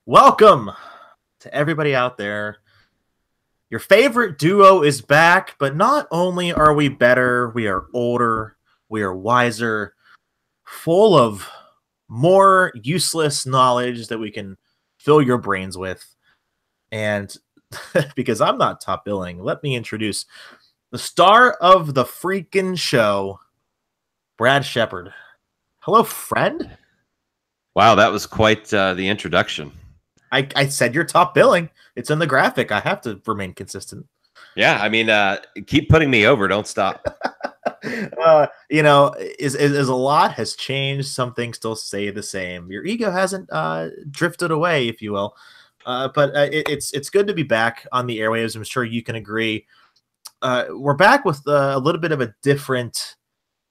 Welcome to everybody out there. Your favorite duo is back, but not only are we better, we are older, we are wiser, full of more useless knowledge that we can fill your brains with. And because I'm not top billing, let me introduce the star of the freaking show, Brad Shepard. Hello, friend. Wow, that was quite the introduction. I said you're top billing. It's in the graphic. I have to remain consistent. Yeah, I mean, keep putting me over. Don't stop. Is a lot has changed. Some things still stay the same. Your ego hasn't drifted away, if you will. But it's good to be back on the airwaves. I'm sure you can agree. We're back with a little bit of a different,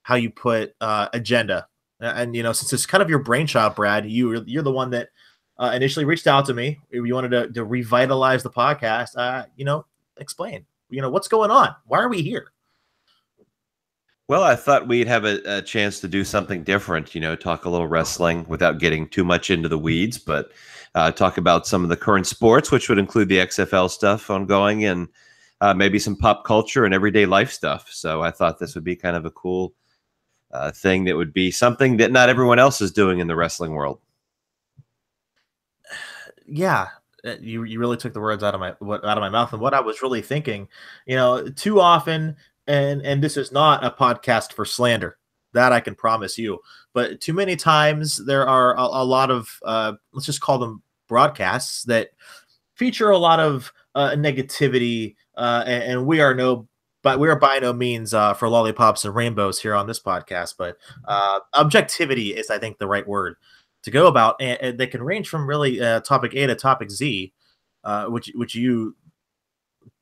how you put, agenda. And since it's kind of your brainchild, Brad, you're the one that initially reached out to me. You wanted to revitalize the podcast. Explain. What's going on? Why are we here? Well, I thought we'd have a chance to do something different, talk a little wrestling without getting too much into the weeds, but talk about some of the current sports, which would include the XFL stuff ongoing and maybe some pop culture and everyday life stuff. So I thought this would be kind of a cool thing that would be something that not everyone else is doing in the wrestling world. Yeah, you really took the words out of my mouth. And what I was really thinking, too often, and this is not a podcast for slander, that I can promise you, but too many times there are a lot of let's just call them broadcasts that feature a lot of negativity, and we are by no means for lollipops and rainbows here on this podcast, but objectivity is, I think, the right word to go about, and they can range from really topic A to topic Z, which you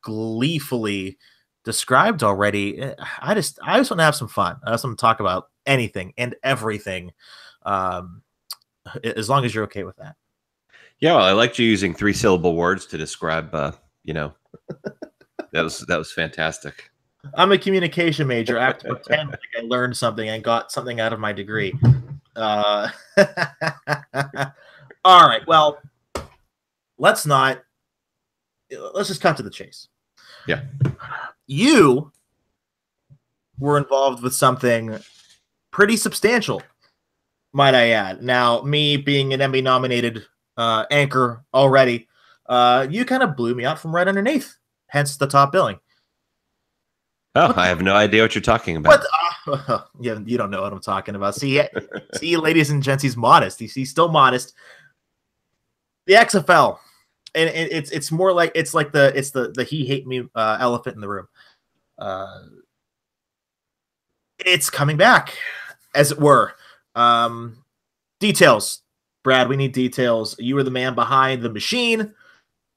gleefully described already. I just want to have some fun. I just want to talk about anything and everything, as long as you're okay with that. Yeah, well, I liked you using 3-syllable words to describe. That was fantastic. I'm a communication major. I have to pretend like I learned something and got something out of my degree. All right. Well, let's just cut to the chase. Yeah. You were involved with something pretty substantial, might I add. Now, me being an Emmy-nominated anchor already, you kind of blew me out from right underneath, hence the top billing. Oh, I have no idea what you're talking about. Yeah, you don't know what I'm talking about. See, ladies and gents, he's modest. He's still modest. The XFL, and it's more like it's the he hate me elephant in the room. It's coming back, as it were. Details, Brad. We need details. You were the man behind the machine.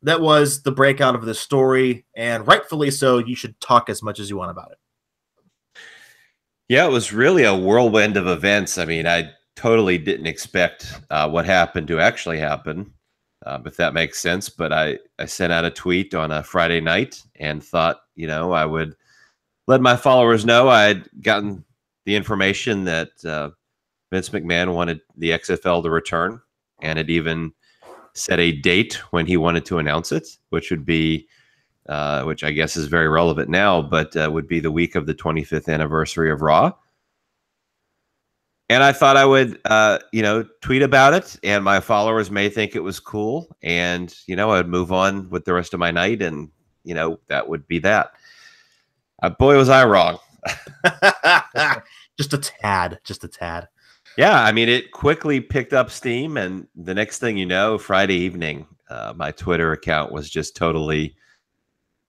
That was the breakout of the story, and rightfully so. You should talk as much as you want about it. Yeah, it was really a whirlwind of events. I mean, I totally didn't expect what happened to actually happen, if that makes sense. But I sent out a tweet on a Friday night and thought, I would let my followers know I'd gotten the information that Vince McMahon wanted the XFL to return, and it even set a date when he wanted to announce it, which would be, which I guess is very relevant now, but would be the week of the 25th anniversary of Raw. And I thought I would, tweet about it, and my followers may think it was cool, and I'd move on with the rest of my night, and that would be that. Boy, was I wrong. Just a tad. Yeah, I mean, it quickly picked up steam, and the next thing you know, Friday evening, my Twitter account was just totally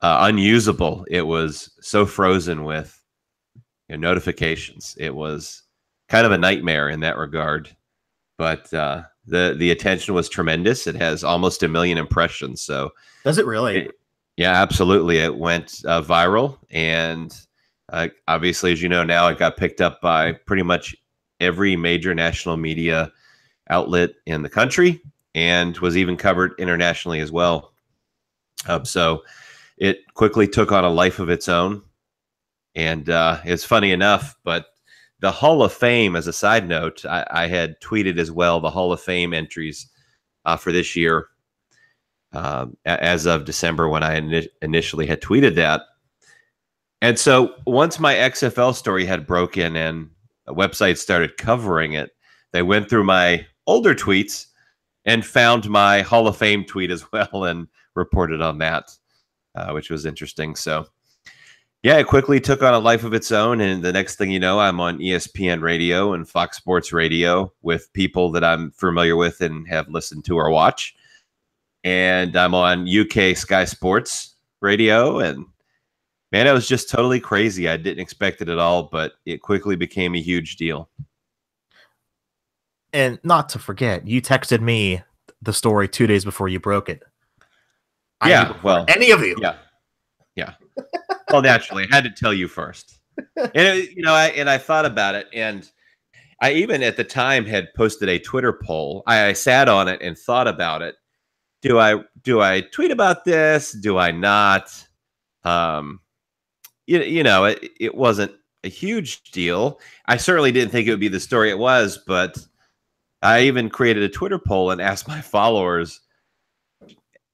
unusable. It was so frozen with notifications. It was kind of a nightmare in that regard, but the attention was tremendous. It has almost 1 million impressions. So does it really? Yeah, absolutely. It went viral, and obviously, as you know now, it got picked up by pretty much every major national media outlet in the country, and was even covered internationally as well. So it quickly took on a life of its own. And it's funny enough, but the Hall of Fame, as a side note, I had tweeted as well the Hall of Fame entries for this year as of December when I initially had tweeted that. And so once my XFL story had broken and a website started covering it, they went through my older tweets and found my Hall of Fame tweet as well and reported on that, which was interesting. So, yeah, it quickly took on a life of its own. And the next thing you know, I'm on ESPN radio and Fox Sports radio with people that I'm familiar with and have listened to or watch. And I'm on UK Sky Sports radio. And man, it was just totally crazy. I didn't expect it at all, but it quickly became a huge deal. And not to forget, you texted me the story 2 days before you broke it. Yeah, well, any of you. Yeah. Well, naturally, I had to tell you first. And I thought about it, and I even at the time had posted a Twitter poll. I sat on it and thought about it. Do I tweet about this? Do I not? It wasn't a huge deal. I certainly didn't think it would be the story it was, but I even created a Twitter poll and asked my followers.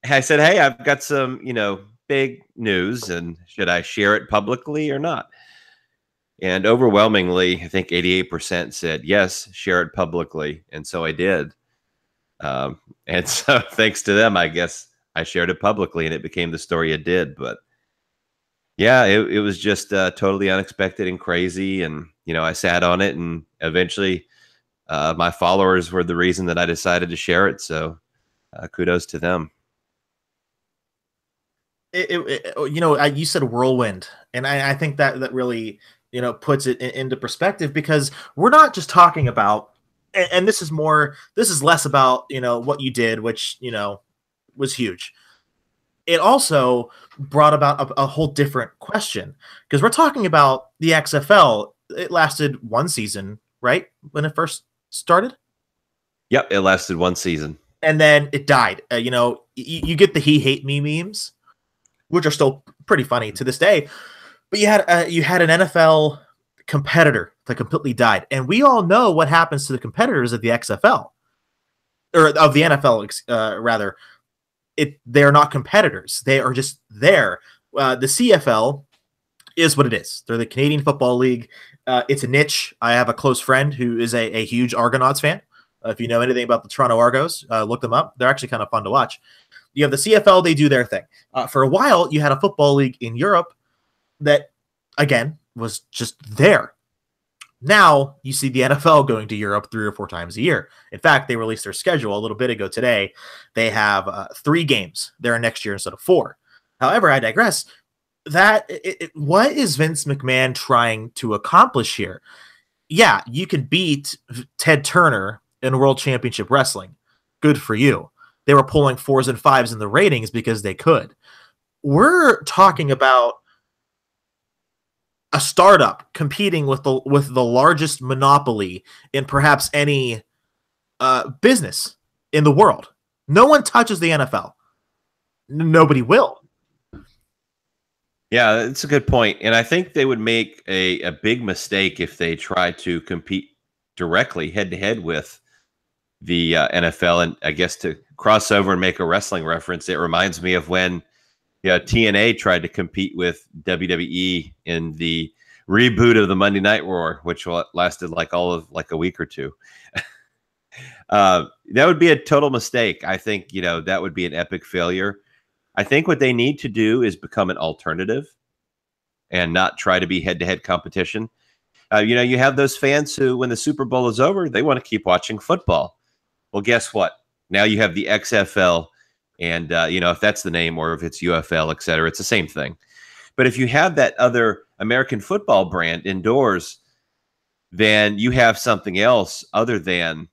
I said, "Hey, I've got some, big news, and should I share it publicly or not?" And overwhelmingly, I think 88% said yes, share it publicly, and so I did. And so, thanks to them, I guess I shared it publicly, and it became the story it did. But yeah, it was just totally unexpected and crazy, and I sat on it, and eventually, my followers were the reason that I decided to share it. So, kudos to them. You said whirlwind, and I think that really, puts it into perspective, because we're not just talking about, and this is less about, what you did, which, was huge. It also brought about a whole different question, because we're talking about the XFL. It lasted one season, right? When it first started? Yep. It lasted one season. And then it died. You get the he hate me memes, which are still pretty funny to this day. But you had an NFL competitor that completely died. And we all know what happens to the competitors of the XFL, or of the NFL, rather. They're not competitors. They are just there. The CFL is what it is. They're the Canadian Football League. It's a niche. I have a close friend who is a huge Argonauts fan. If you know anything about the Toronto Argos, look them up. They're actually kind of fun to watch. You have the CFL. They do their thing. For a while, you had a football league in Europe that, again, was just there. Now you see the NFL going to Europe 3 or 4 times a year. In fact, they released their schedule a little bit ago today. They have 3 games there next year instead of 4. However, I digress. What is Vince McMahon trying to accomplish here? Yeah, you can beat Ted Turner in World Championship Wrestling. Good for you. They were pulling 4s and 5s in the ratings because they could. We're talking about a startup competing with the largest monopoly in perhaps any business in the world. No one touches the NFL. Nobody will. Yeah, that's a good point. And I think they would make a big mistake if they try to compete directly head-to-head with the NFL. And I guess to cross over and make a wrestling reference, it reminds me of when TNA tried to compete with WWE in the reboot of the Monday Night War, which lasted like a week or two. That would be a total mistake. I think, that would be an epic failure. I think what they need to do is become an alternative and not try to be head-to-head competition. You have those fans who, when the Super Bowl is over, they want to keep watching football. Well, guess what? Now you have the XFL. And, if that's the name, or if it's UFL, et cetera, it's the same thing. But if you have that other American football brand indoors, then you have something else other than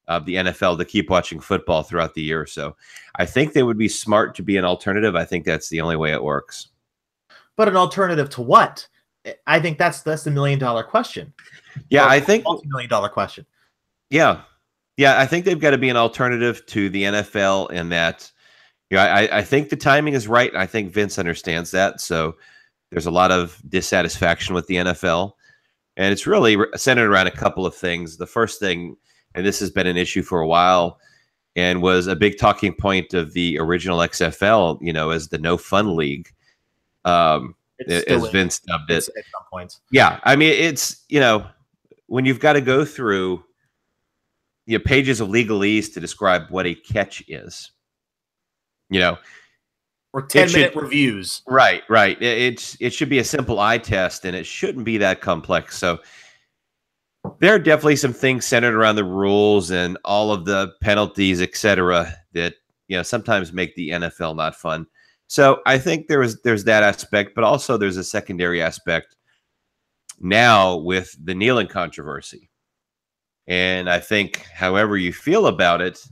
the NFL to keep watching football throughout the year. So I think they would be smart to be an alternative. I think that's the only way it works. But an alternative to what? I think that's the $1 million question. Yeah, I think $multi-million question. Yeah. Yeah, I think they've got to be an alternative to the NFL in that. I think the timing is right. I think Vince understands that. So there's a lot of dissatisfaction with the NFL. And it's really centered around a couple of things. The first thing, and this has been an issue for a while, and was a big talking point of the original XFL, as the no fun league, as Vince dubbed it. At some point. Yeah. I mean, it's, when you've got to go through pages of legalese to describe what a catch is, or 10-minute reviews. Right. It should be a simple eye test, and it shouldn't be that complex. So there are definitely some things centered around the rules and all of the penalties, etc., that sometimes make the NFL not fun. So I think there's that aspect, but also there's a secondary aspect now with the kneeling controversy. And I think, however you feel about it,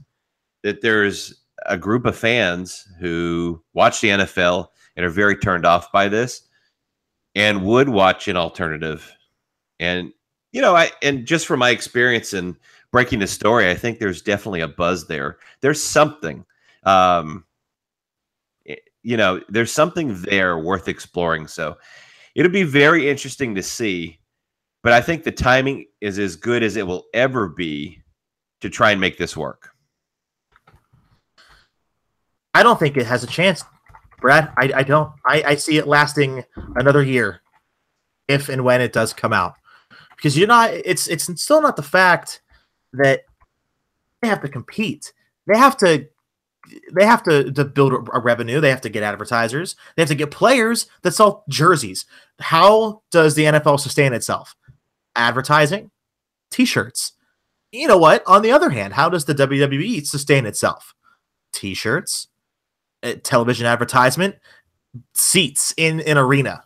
that there's a group of fans who watch the NFL and are very turned off by this and would watch an alternative. And, and just from my experience in breaking the story, I think there's definitely a buzz there. There's something, there's something there worth exploring. So it'll be very interesting to see. But I think the timing is as good as it will ever be to try and make this work. I don't think it has a chance, Brad. I don't. I see it lasting another year, if and when it does come out. Because it's still not the fact that they have to compete. They have to build a revenue. They have to get advertisers. They have to get players that sell jerseys. How does the NFL sustain itself? Advertising, T-shirts. You know what? On the other hand, how does the WWE sustain itself? T-shirts, television advertisement, seats in an arena.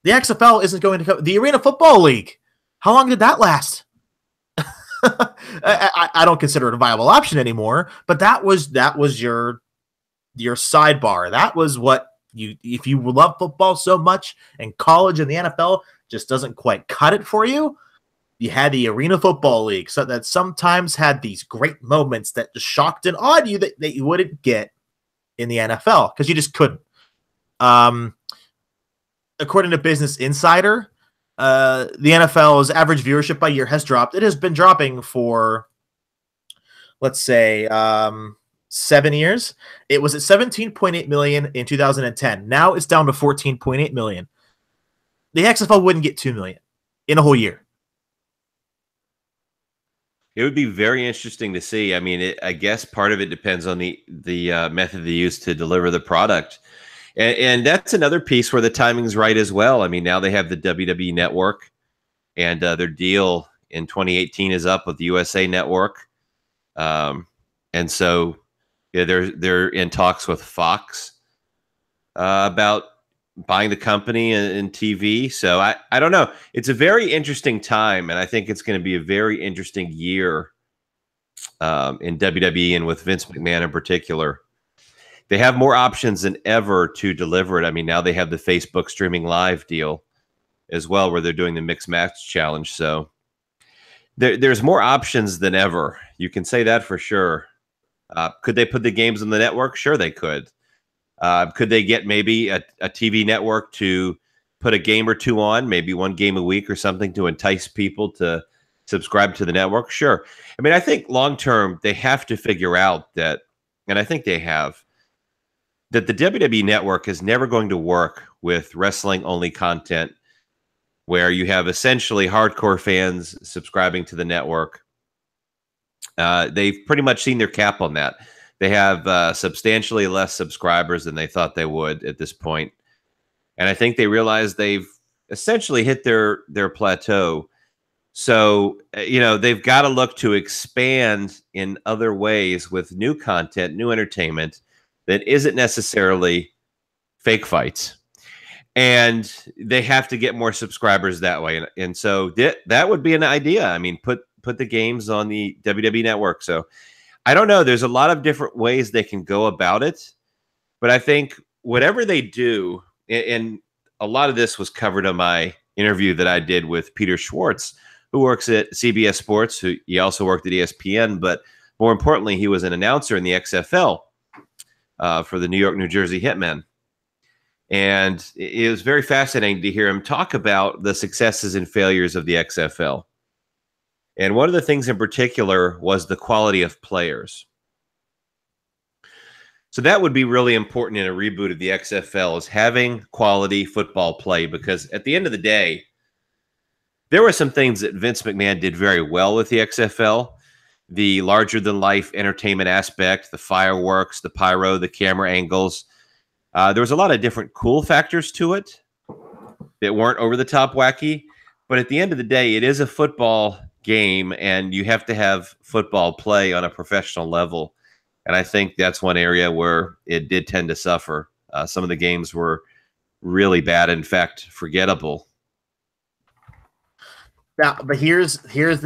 The XFL isn't going to come. The Arena Football League. How long did that last? I don't consider it a viable option anymore, but that was your sidebar. That was what if you love football so much and college and the NFL just doesn't quite cut it for you, you had the Arena Football League, so that sometimes had these great moments that just shocked and awed you that you wouldn't get in the NFL because you just couldn't. According to Business Insider, the NFL's average viewership by year has dropped. It has been dropping for, let's say, 7 years. It was at 17.8 million in 2010. Now it's down to 14.8 million. The XFL wouldn't get 2 million in a whole year. It would be very interesting to see. I mean, I guess part of it depends on the method they use to deliver the product. And that's another piece where the timing's right as well. I mean, now they have the WWE Network, and their deal in 2018 is up with the USA Network. And so they're in talks with Fox about buying the company and TV. So I don't know. It's a very interesting time, and I think it's going to be a very interesting year in WWE and with Vince McMahon in particular. They have more options than ever to deliver it. I mean, now they have the Facebook streaming live deal as well, where they're doing the mixed match challenge. So there's more options than ever. You can say that for sure. Could they put the games on the network? Sure, they could. Could they get maybe a TV network to put a game or two on, maybe one game a week or something to entice people to subscribe to the network? Sure. I mean, I think long-term they have to figure out that, and I think they have, that the WWE Network is never going to work with wrestling-only content where you have essentially hardcore fans subscribing to the network. They've pretty much seen their cap on that. They have substantially less subscribers than they thought they would at this point. And I think they realize they've essentially hit their plateau. So, they've got to look to expand in other ways with new content, new entertainment that isn't necessarily fake fights. And they have to get more subscribers that way. And so that would be an idea. I mean, put the games on the WWE Network. So I don't know. There's a lot of different ways they can go about it. But I think whatever they do, and a lot of this was covered in my interview that I did with Peter Schwartz, who works at CBS Sports, he also worked at ESPN, but more importantly, he was an announcer in the XFL for the New York, New Jersey Hitmen. And it was very fascinating to hear him talk about the successes and failures of the XFL. And one of the things in particular was the quality of players. So that would be really important in a reboot of the XFL, is having quality football play, because at the end of the day, there were some things that Vince McMahon did very well with the XFL. The larger-than-life entertainment aspect, the fireworks, the pyro, the camera angles. There was a lot of different cool factors to it that weren't over-the-top wacky. But at the end of the day, it is a football game, and you have to have football play on a professional level. And I think that's one area where it did tend to suffer. Some of the games were really bad, in fact, forgettable. Now, but here's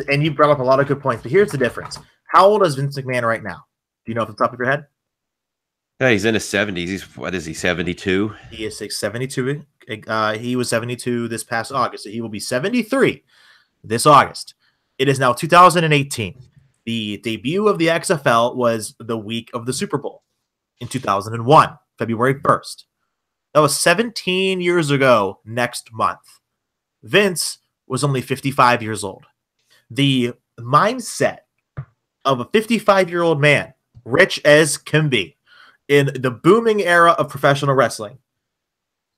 and you brought up a lot of good points, but here's the difference. How old is Vince McMahon right now? Do you know off the top of your head? Yeah, he's in his 70s. What is he, 72? He is 72. He was 72 this past August, so he will be 73 this August. It is now 2018. The debut of the XFL was the week of the Super Bowl in 2001, February 1st. That was 17 years ago next month. Vince was only 55 years old. The mindset of a 55-year-old man, rich as can be, in the booming era of professional wrestling,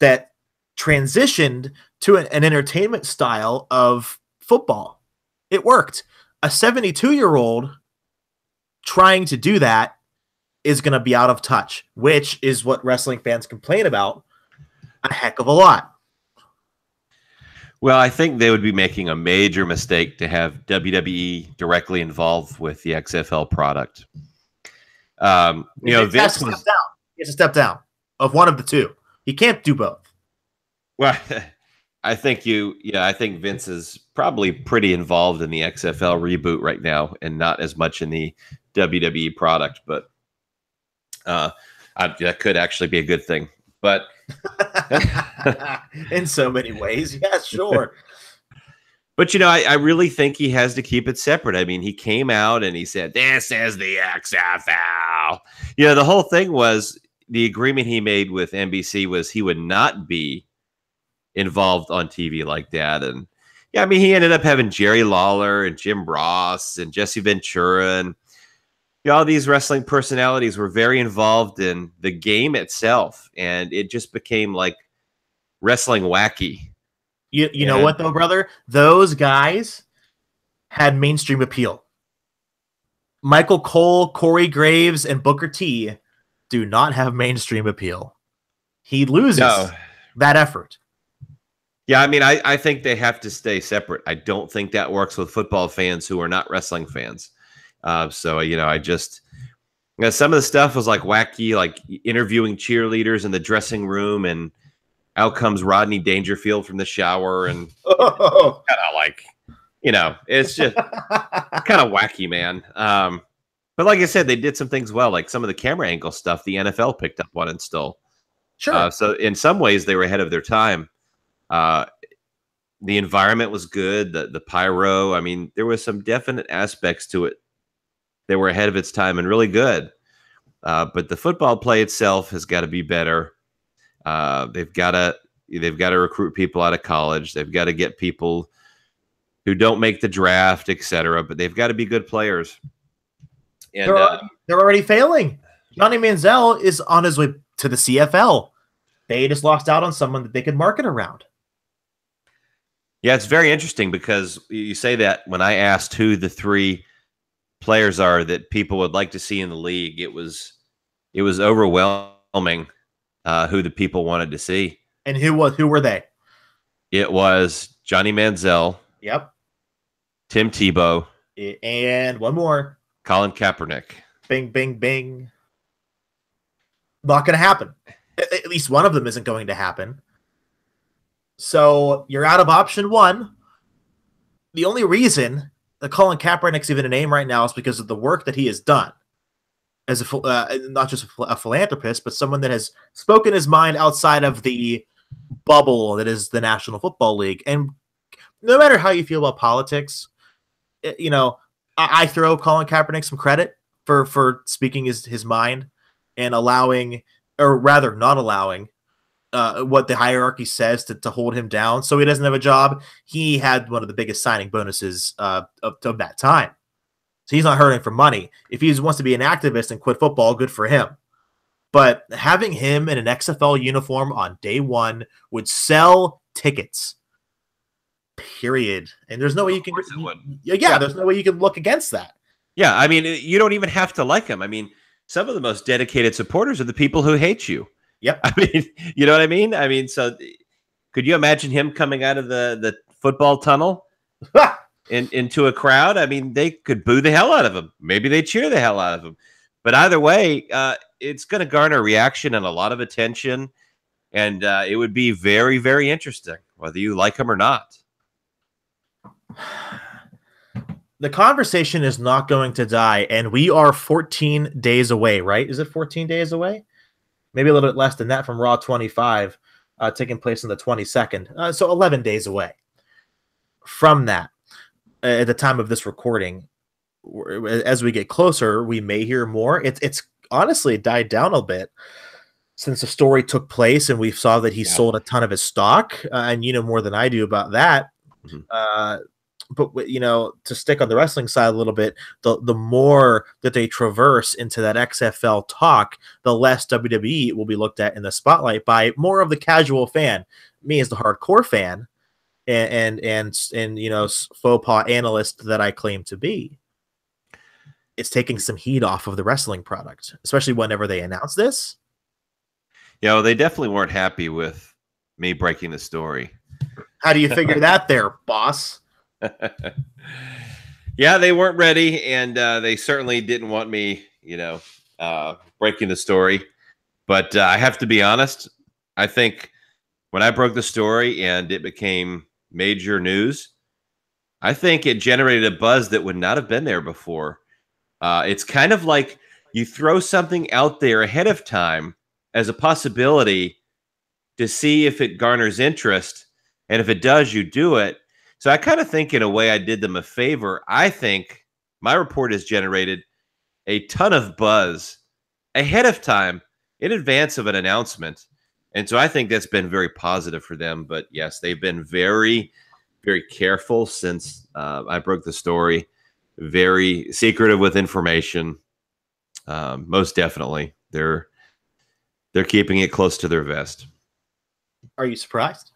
that transitioned to an entertainment style of football. It worked. A 72-year-old trying to do that is going to be out of touch, which is what wrestling fans complain about a heck of a lot. Well, I think they would be making a major mistake to have WWE directly involved with the XFL product. Vince has to step down of one of the two. He can't do both. Well, I think I think Vince is probably pretty involved in the XFL reboot right now, and not as much in the WWE product. But that could actually be a good thing. But in so many ways, yeah, sure. But, I really think he has to keep it separate. I mean, he came out and he said, "This is the XFL." The whole thing was, the agreement he made with NBC was he would not be involved on TV like that. And yeah, I mean, he ended up having Jerry Lawler and Jim Ross and Jesse Ventura, and all these wrestling personalities were very involved in the game itself, and it just became like wrestling wacky. You know what, though, brother? Those guys had mainstream appeal. Michael Cole, Corey Graves, and Booker T do not have mainstream appeal. He loses that effort. Yeah, I mean, I think they have to stay separate. I don't think that works with football fans who are not wrestling fans. So, I just, some of the stuff was like wacky, like interviewing cheerleaders in the dressing room, and out comes Rodney Dangerfield from the shower, and kind of like, it's just kind of wacky, man. But like I said, they did some things well, like some of the camera angle stuff the NFL picked up on and stole. Sure. So in some ways they were ahead of their time. The environment was good. The pyro, I mean, there was some definite aspects to it that were ahead of its time and really good. But the football play itself has got to be better. They've got to recruit people out of college. They've got to get people who don't make the draft, etc. But they've got to be good players. And they're already failing. Johnny Manziel is on his way to the CFL. They just lost out on someone that they could market around. Yeah, it's very interesting, because you say that when I asked who the three players are that people would like to see in the league, it was overwhelming who the people wanted to see. And who were they? It was Johnny Manziel. Yep. Tim Tebow. And one more. Colin Kaepernick. Bing, bing, bing. Not going to happen. At least one of them isn't going to happen. So you're out of option one. The only reason that Colin Kaepernick's even a name right now is because of the work that he has done as not just a philanthropist, but someone that has spoken his mind outside of the bubble that is the National Football League. And no matter how you feel about politics, I throw Colin Kaepernick some credit for speaking his mind and allowing, or rather not allowing, what the hierarchy says to hold him down so he doesn't have a job. He had one of the biggest signing bonuses of that time. So he's not hurting for money. If he wants to be an activist and quit football, good for him. But having him in an XFL uniform on day one would sell tickets. Period. And there's no way you can. Yeah, there's no way you can look against that. Yeah, I mean, you don't even have to like him. I mean, some of the most dedicated supporters are the people who hate you. Yep. I mean, you know what I mean? I mean, so could you imagine him coming out of the football tunnel into a crowd? I mean, they could boo the hell out of him. Maybe they cheer the hell out of him. But either way, it's going to garner reaction and a lot of attention. And it would be very, very interesting, whether you like him or not. The conversation is not going to die, and we are 14 days away, right? Is it 14 days away? Maybe a little bit less than that from Raw 25, taking place on the 22nd. So 11 days away from that. At the time of this recording, as we get closer, we may hear more. It's honestly died down a bit since the story took place, and we saw that he sold a ton of his stock, and you know more than I do about that. Mm-hmm. But, you know, to stick on the wrestling side a little bit, the more that they traverse into that XFL talk, the less WWE will be looked at in the spotlight by more of the casual fan, me as the hardcore fan, and you know, faux pas analyst that I claim to be. It's taking some heat off of the wrestling product, especially whenever they announce this. You know, they definitely weren't happy with me breaking the story. How do you figure that there, boss? Yeah, they weren't ready, and they certainly didn't want me, you know, breaking the story. But I have to be honest. I think when I broke the story and it became major news, I think it generated a buzz that would not have been there before. It's kind of like you throw something out there ahead of time as a possibility to see if it garners interest, and if it does, you do it. So I kind of think in a way I did them a favor. I think my report has generated a ton of buzz ahead of time in advance of an announcement. And so I think that's been very positive for them. But yes, they've been very, very careful since I broke the story. Very secretive with information. Most definitely. They're keeping it close to their vest. Are you surprised?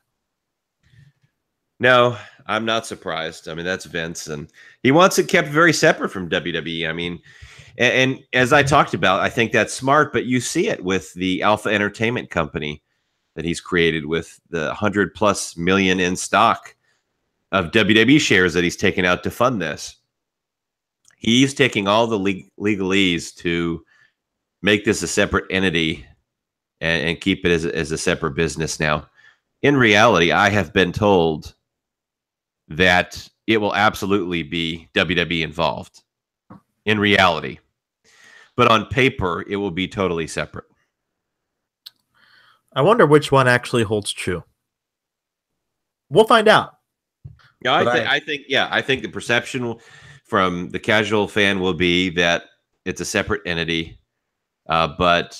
No, I'm not surprised. I mean, that's Vince, and he wants it kept very separate from WWE. I mean, and as I talked about, I think that's smart, but you see it with the Alpha Entertainment Company that he's created with the $100+ million in stock of WWE shares that he's taken out to fund this. He's taking all the legalese to make this a separate entity and keep it as a separate business now. In reality, I have been told that it will absolutely be WWE involved in reality. But on paper, it will be totally separate. I wonder which one actually holds true. We'll find out. Yeah, I think the perception from the casual fan will be that it's a separate entity. But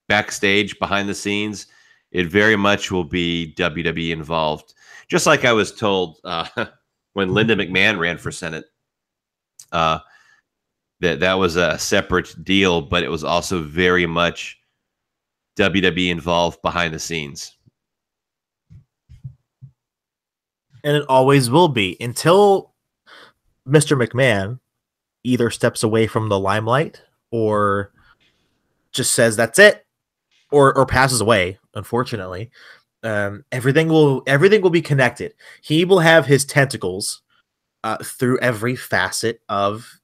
backstage, behind the scenes, it very much will be WWE involved. Just like I was told when Linda McMahon ran for Senate, that was a separate deal, but it was also very much WWE involved behind the scenes. And it always will be until Mr. McMahon either steps away from the limelight or just says that's it, or passes away, unfortunately. Everything will be connected. He will have his tentacles through every facet of,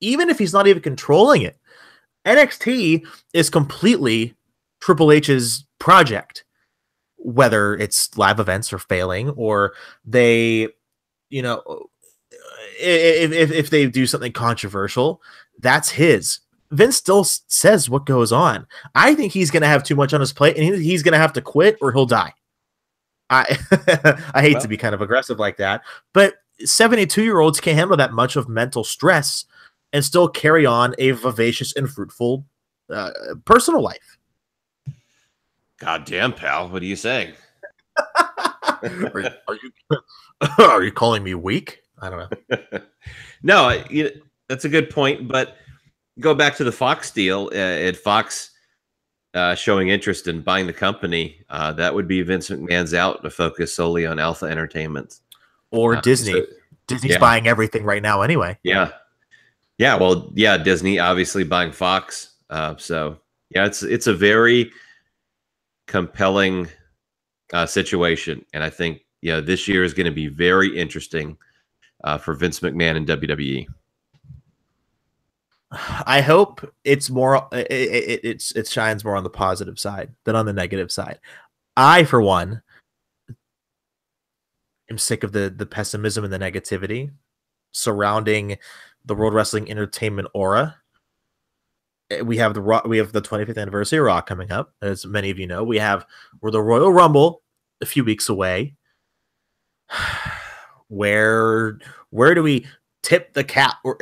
even if he's not even controlling it. NXT is completely Triple H's project, whether it's live events are failing or they, you know, if they do something controversial, that's his. Vince still says what goes on. I think he's going to have too much on his plate, and he's going to have to quit or he'll die. I hate to be kind of aggressive like that, but 72-year-olds can't handle that much of mental stress and still carry on a vivacious and fruitful personal life. God damn, pal. What are you saying? Are you are you calling me weak? I don't know. No, that's a good point. But go back to the Fox deal. At Fox showing interest in buying the company, that would be Vince McMahon's out to focus solely on Alpha Entertainment. Or So, Disney. Disney's yeah, buying everything right now anyway. yeah, yeah. Well, yeah, Disney obviously buying Fox. So yeah, it's a very compelling situation, and I think this year is going to be very interesting for Vince McMahon and WWE. I hope it's more. It shines more on the positive side than on the negative side. I, for one, am sick of the pessimism and the negativity surrounding the World Wrestling Entertainment aura. We have the 25th anniversary of Raw coming up, as many of you know. We're the Royal Rumble a few weeks away. Where do we tip the cap, or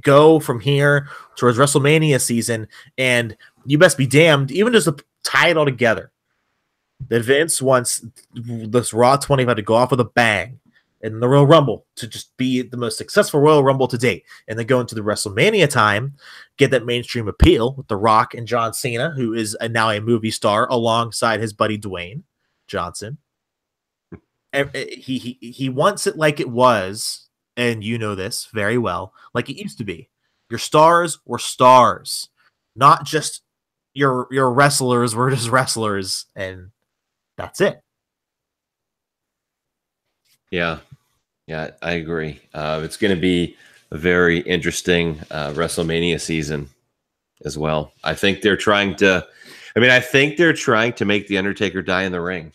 go from here towards WrestleMania season? And you best be damned, even just to tie it all together, that Vince wants this Raw 25 to go off with a bang, and the Royal Rumble to just be the most successful Royal Rumble to date, and then go into the WrestleMania time, get that mainstream appeal with The Rock and John Cena, who is now a movie star alongside his buddy Dwayne Johnson. He wants it like it was, and you know this very well, like it used to be. Your stars were stars, not just your wrestlers were just wrestlers, and that's it. Yeah, I agree. It's going to be a very interesting WrestleMania season as well. I think they're trying to. I think they're trying to make the Undertaker die in the ring.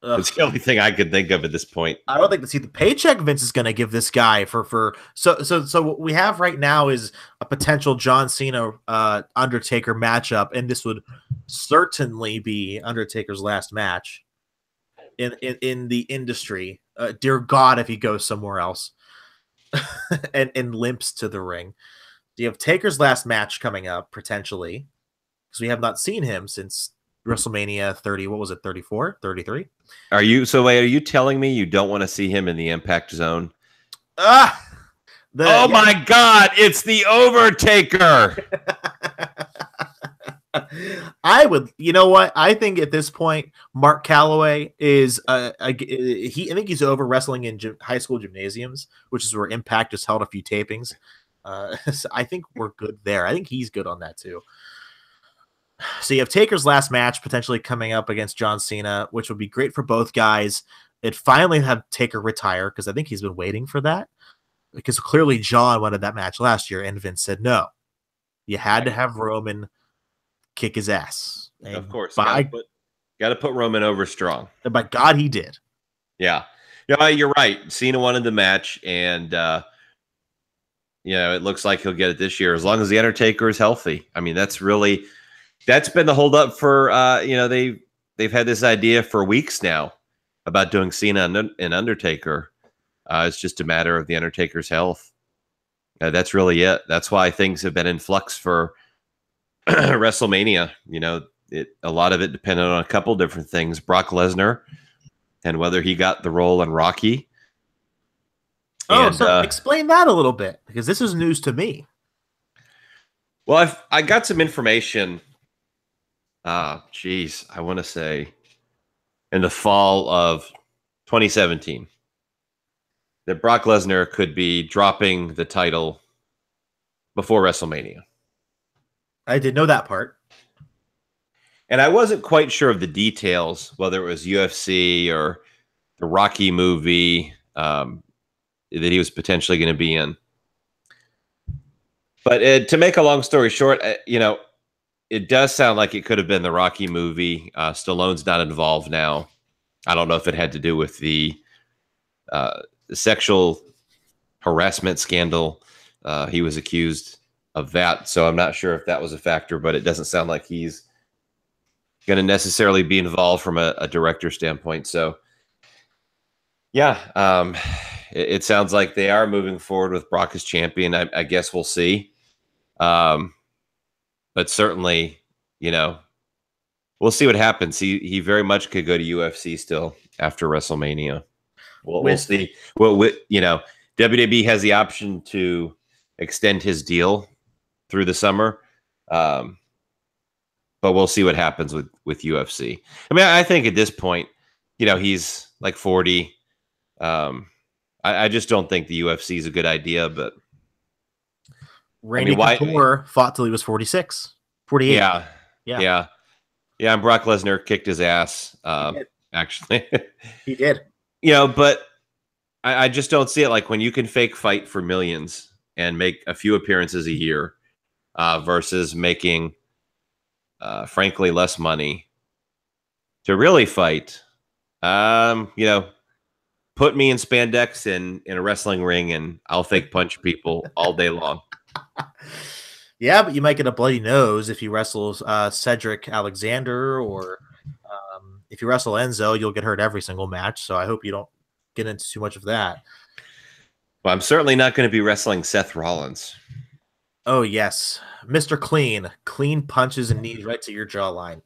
It's the only thing I could think of at this point. I don't think to see the paycheck Vince is going to give this guy so what we have right now is a potential John Cena Undertaker matchup, and this would certainly be Undertaker's last match in the industry. Dear God, if he goes somewhere else and limps to the ring. Do you have Taker's last match coming up potentially? Because we have not seen him since WrestleMania 30. What was it? 34, 33? Are you telling me you don't want to see him in the Impact Zone? My God, it's the Overtaker. I would, you know what? I think at this point, Mark Calloway is I think he's over wrestling in high school gymnasiums, which is where Impact just held a few tapings. So I think we're good there. I think he's good on that too. So you have Taker's last match potentially coming up against John Cena, which would be great for both guys. It finally have Taker retire, because I think he's been waiting for that, because clearly John wanted that match last year and Vince said no. You had to have Roman kick his ass. And of course, got to put Roman over strong. And by God, he did. Yeah, you're right. Cena wanted the match, and it looks like he'll get it this year as long as the Undertaker is healthy. That's been the holdup for they've had this idea for weeks now about doing Cena and Undertaker. It's just a matter of the Undertaker's health. That's really it. That's why things have been in flux for WrestleMania. A lot of it depended on a couple different things. Brock Lesnar and whether he got the role in Rocky. So explain that a little bit, because this is news to me. Well, I got some information. I want to say in the fall of 2017 that Brock Lesnar could be dropping the title before WrestleMania. I did know that part. And I wasn't quite sure of the details, whether it was UFC or the Rocky movie that he was potentially going to be in. But to make a long story short, it does sound like it could have been the Rocky movie. Stallone's not involved now. I don't know if it had to do with the sexual harassment scandal. He was accused of that, so I'm not sure if that was a factor, but it doesn't sound like he's going to necessarily be involved from a director standpoint. So, yeah, it sounds like they are moving forward with Brock as champion. I guess we'll see. But certainly, We'll see what happens. He very much could go to UFC still after WrestleMania. We'll see. Well, WWE has the option to extend his deal through the summer, but we'll see what happens with UFC. I mean, I think at this point, he's like 40. I just don't think the UFC is a good idea. But Randy Couture fought till he was 46, 48. Yeah. And Brock Lesnar kicked his ass. Actually, he did. But I just don't see it. Like when you can fake fight for millions and make a few appearances a year versus making, frankly, less money to really fight. Put me in spandex in a wrestling ring and I'll fake punch people all day long. Yeah, but you might get a bloody nose if you wrestle Cedric Alexander, or if you wrestle Enzo, you'll get hurt every single match. So I hope you don't get into too much of that. Well, I'm certainly not going to be wrestling Seth Rollins. Oh, yes. Mr. Clean. Clean punches and knees right to your jawline.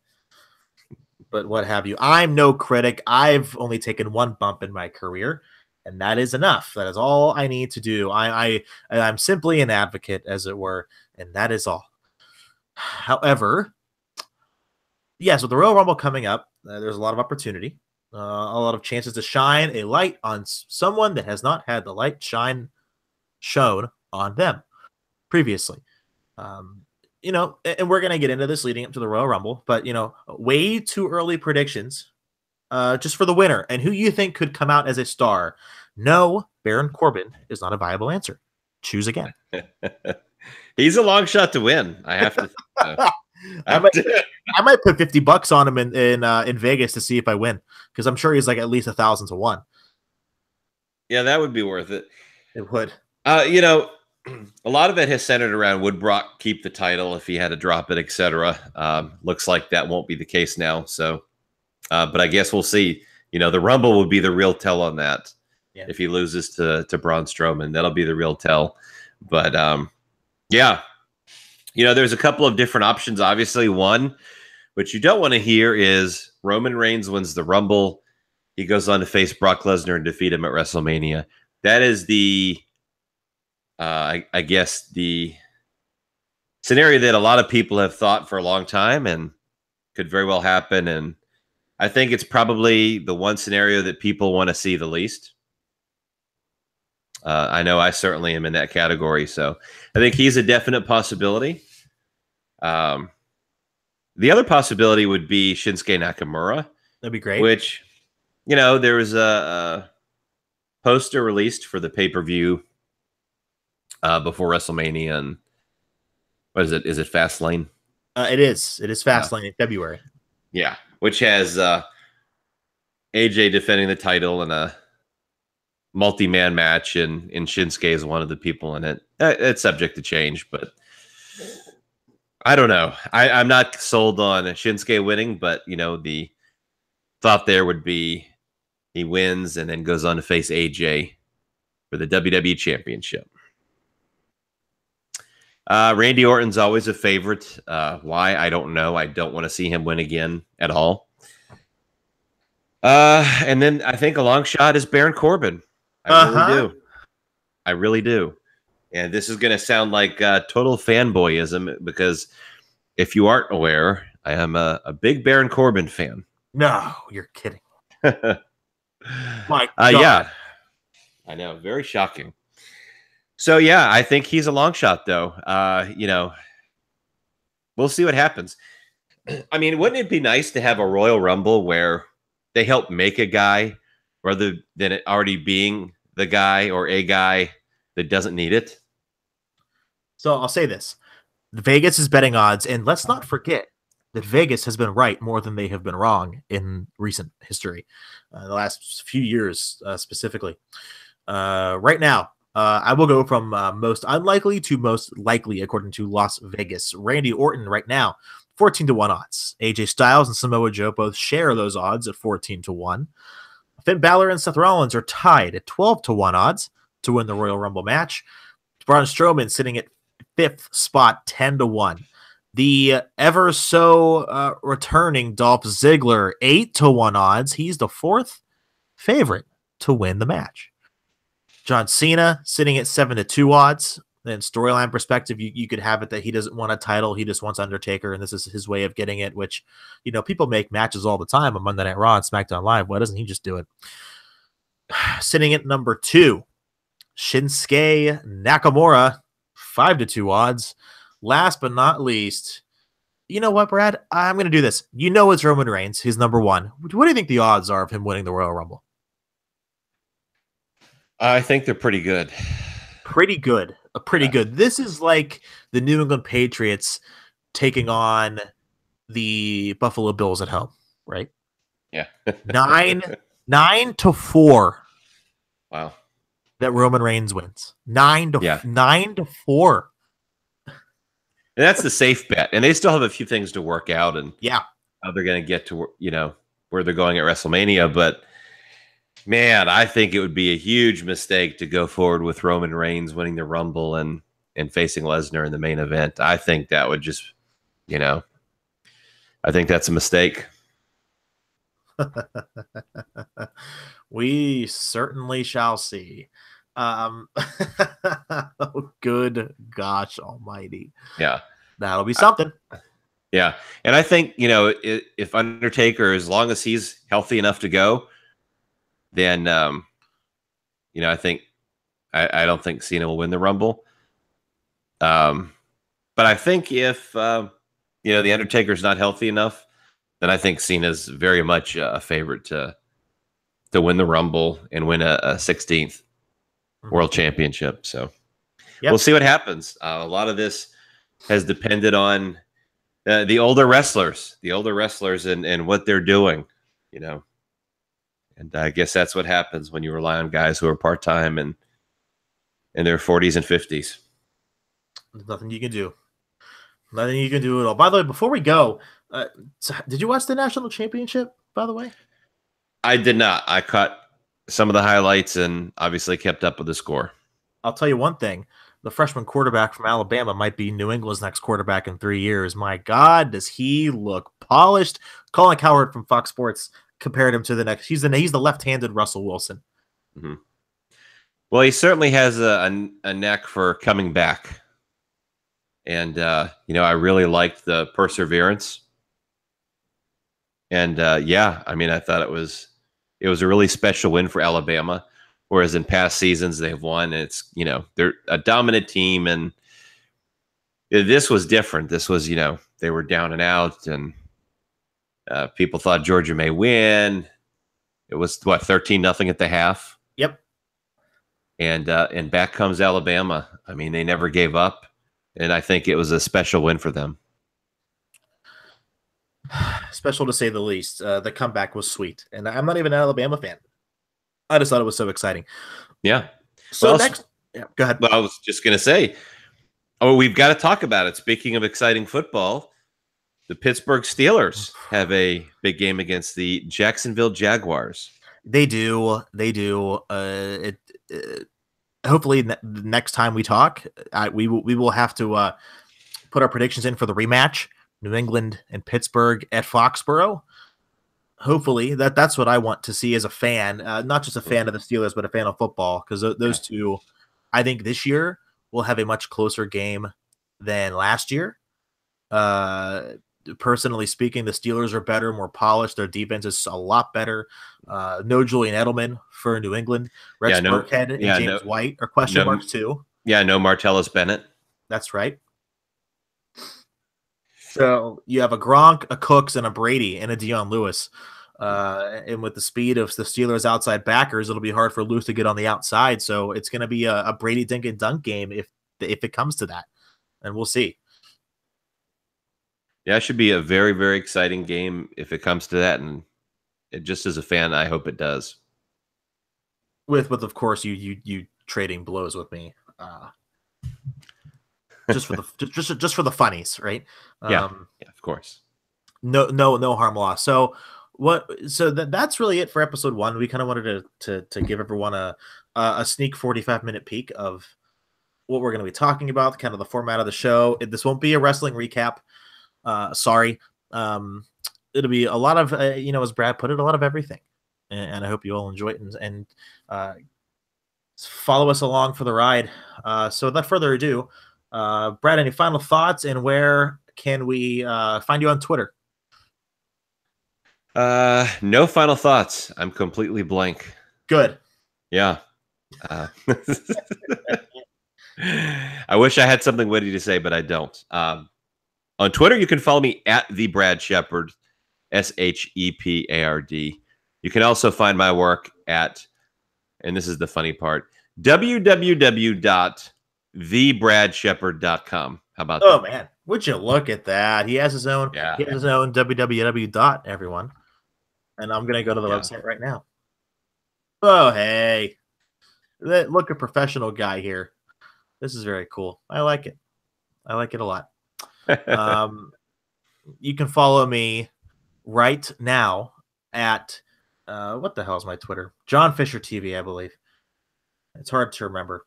But what have you. I'm no critic. I've only taken one bump in my career, and that is enough. That is all I need to do. I'm simply an advocate, as it were, and that is all. However, yes, with the Royal Rumble coming up, there's a lot of opportunity, a lot of chances to shine a light on someone that has not had the light shown on them previously. And we're going to get into this leading up to the Royal Rumble, but, way too early predictions just for the winner and who you think could come out as a star. No, Baron Corbin is not a viable answer. Choose again. He's a long shot to win. I have to. I might put $50 on him in Vegas to see if I win, because I'm sure he's like at least 1,000 to 1. Yeah, that would be worth it. It would. A lot of it has centered around would Brock keep the title if he had to drop it, etc. Looks like that won't be the case now. So, but I guess we'll see. The Rumble will be the real tell on that. Yeah. If he loses to Braun Strowman, that'll be the real tell. But yeah, there's a couple of different options. Obviously, one, which you don't want to hear, is Roman Reigns wins the Rumble. He goes on to face Brock Lesnar and defeat him at WrestleMania. That is the, I guess, the scenario that a lot of people have thought for a long time and could very well happen. And I think it's probably the one scenario that people want to see the least. I know I certainly am in that category. So I think he's a definite possibility. The other possibility would be Shinsuke Nakamura. That'd be great. Which, there was a poster released for the pay-per-view before WrestleMania. And what is it? Is it Fastlane? It is. It is Fastlane in February. Yeah. Which has AJ defending the title in a multi-man match, and Shinsuke is one of the people in it. It's subject to change, but I don't know. I'm not sold on Shinsuke winning, but the thought there would be he wins and then goes on to face AJ for the WWE Championship. Randy Orton's always a favorite. Why? I don't know. I don't want to see him win again at all. And then I think a long shot is Baron Corbin. I really do. And this is going to sound like total fanboyism, because if you aren't aware, I am a big Baron Corbin fan. No, you're kidding. My God. Yeah. I know. Very shocking. So, yeah, I think he's a long shot, though. We'll see what happens. I mean, wouldn't it be nice to have a Royal Rumble where they help make a guy rather than it already being the guy or a guy that doesn't need it? So I'll say this. Vegas is betting odds, and let's not forget that Vegas has been right more than they have been wrong in recent history, the last few years specifically. Right now, I will go from most unlikely to most likely according to Las Vegas. Randy Orton right now, 14 to 1 odds. AJ Styles and Samoa Joe both share those odds at 14 to 1. Finn Balor and Seth Rollins are tied at 12 to 1 odds to win the Royal Rumble match. Braun Strowman sitting at 5th spot, 10 to 1. The ever so returning Dolph Ziggler, 8-1 odds. He's the fourth favorite to win the match. John Cena sitting at 7-2 odds. Then storyline perspective, you could have it that he doesn't want a title, he just wants Undertaker, and this is his way of getting it. Which, people make matches all the time on Monday Night Raw and SmackDown Live. Why doesn't he just do it? Sitting at number 2, Shinsuke Nakamura, 5-2 odds. Last but not least, you know what, Brad? I'm going to do this. It's Roman Reigns. He's number 1. What do you think the odds are of him winning the Royal Rumble? I think they're pretty good. Pretty good. Good. This is like the New England Patriots taking on the Buffalo Bills at home, right? Yeah. 9-4. Wow. That Roman Reigns wins. 9-4. And that's the safe bet. And they still have a few things to work out, and how they're going to get to, where they're going at WrestleMania. But man, I think it would be a huge mistake to go forward with Roman Reigns winning the Rumble and facing Lesnar in the main event. I think that would just, I think that's a mistake. We certainly shall see. Oh, good gosh almighty. Yeah. That'll be something. Yeah. And I think, if Undertaker, as long as he's healthy enough to go, then, I think, I don't think Cena will win the Rumble. But I think if, the Undertaker's not healthy enough, then I think Cena's very much a favorite to win the Rumble and win a 16th World Championship. So we'll see what happens. A lot of this has depended on the older wrestlers and what they're doing, And I guess that's what happens when you rely on guys who are part-time and in their 40s and 50s. There's nothing you can do. Nothing you can do at all. By the way, before we go, did you watch the national championship, by the way? I did not. I caught some of the highlights and obviously kept up with the score. I'll tell you one thing. The freshman quarterback from Alabama might be New England's next quarterback in 3 years. My God, does he look polished? Colin Cowherd from Fox Sports compared him to the next. He's the left-handed Russell Wilson. Mm-hmm. Well, he certainly has a knack for coming back. And, I really liked the perseverance. And, I thought it was a really special win for Alabama. Whereas in past seasons they've won, and it's, they're a dominant team, and this was different. This was, they were down and out, and people thought Georgia may win. It was 13-0 at the half. Yep. And back comes Alabama. I mean, they never gave up, and I think it was a special win for them. Special to say the least. The comeback was sweet, and I'm not even an Alabama fan. I just thought it was so exciting. Yeah. So next, go ahead. Well, I was just going to say, we've got to talk about it. Speaking of exciting football, the Pittsburgh Steelers have a big game against the Jacksonville Jaguars. They do. Hopefully, next time we talk, we will have to put our predictions in for the rematch. New England and Pittsburgh at Foxborough. Hopefully, that's what I want to see as a fan, not just a fan of the Steelers, but a fan of football, because those two, I think this year will have a much closer game than last year. Personally speaking, the Steelers are better, more polished. Their defense is a lot better. No Julian Edelman for New England. Rex Burkhead and James White are question marks too. Yeah, no Martellus Bennett. That's right. So you have a Gronk, a Cooks, and a Brady, and a Deion Lewis. And with the speed of the Steelers' outside backers, it'll be hard for Lewis to get on the outside. So it's going to be a Brady dink and dunk game if it comes to that. And we'll see. Yeah, it should be a very, very exciting game if it comes to that. And just as a fan, I hope it does. With of course, you trading blows with me. Just for the funnies, right? Yeah, of course. No harm lost. So that's really it for episode 1. We kind of wanted to give everyone a sneak 45-minute peek of what we're going to be talking about, kind of the format of the show. This won't be a wrestling recap. Sorry. It'll be a lot of, as Brad put it, a lot of everything. And I hope you all enjoy it and follow us along for the ride. So without further ado, Brad, any final thoughts, and where can we find you on Twitter? No final thoughts. I'm completely blank. Good. Yeah. I wish I had something witty to say, but I don't. On Twitter, you can follow me at the Brad Shepard, Shepard. You can also find my work at, and this is the funny part, www.thebradshepard.com. How about that? Oh man, would you look at that? He has his own. Yeah. He has his own www. Everyone, and I'm gonna go to the website right now. Oh hey, look, a professional guy here. This is very cool. I like it. I like it a lot. You can follow me right now at what the hell is my Twitter? John Fisher TV, I believe. It's hard to remember.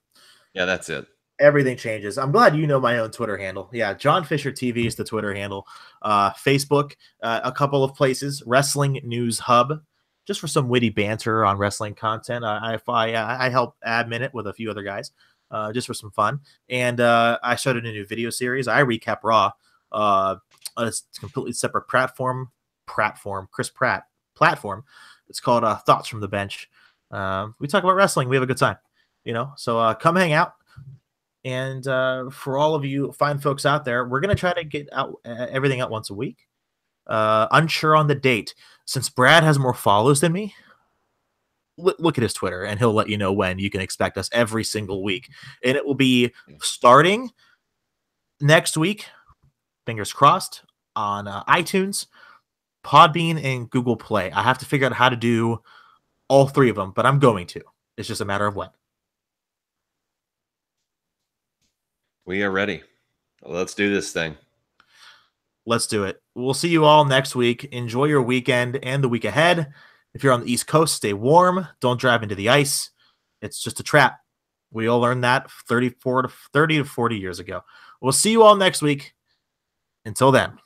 Yeah, that's it. Everything changes. I'm glad you know my own Twitter handle. Yeah, John Fisher TV is the Twitter handle. Facebook, a couple of places. Wrestling News Hub, just for some witty banter on wrestling content. I help admin it with a few other guys, just for some fun. And I started a new video series. I recap Raw. It's a completely separate platform. Chris Pratt platform. It's called Thoughts from the Bench. We talk about wrestling. We have a good time, So come hang out. And for all of you fine folks out there, we're gonna try to get out everything out once a week. Unsure on the date, since Brad has more follows than me. Look at his Twitter, and he'll let you know when you can expect us every single week. And it will be starting next week. Fingers crossed on iTunes, Podbean, and Google Play. I have to figure out how to do all three of them, but I'm going to. It's just a matter of when. We are ready. Let's do this thing. Let's do it. We'll see you all next week. Enjoy your weekend and the week ahead. If you're on the East Coast, stay warm. Don't drive into the ice. It's just a trap. We all learned that 30 to 40 years ago. We'll see you all next week. Until then.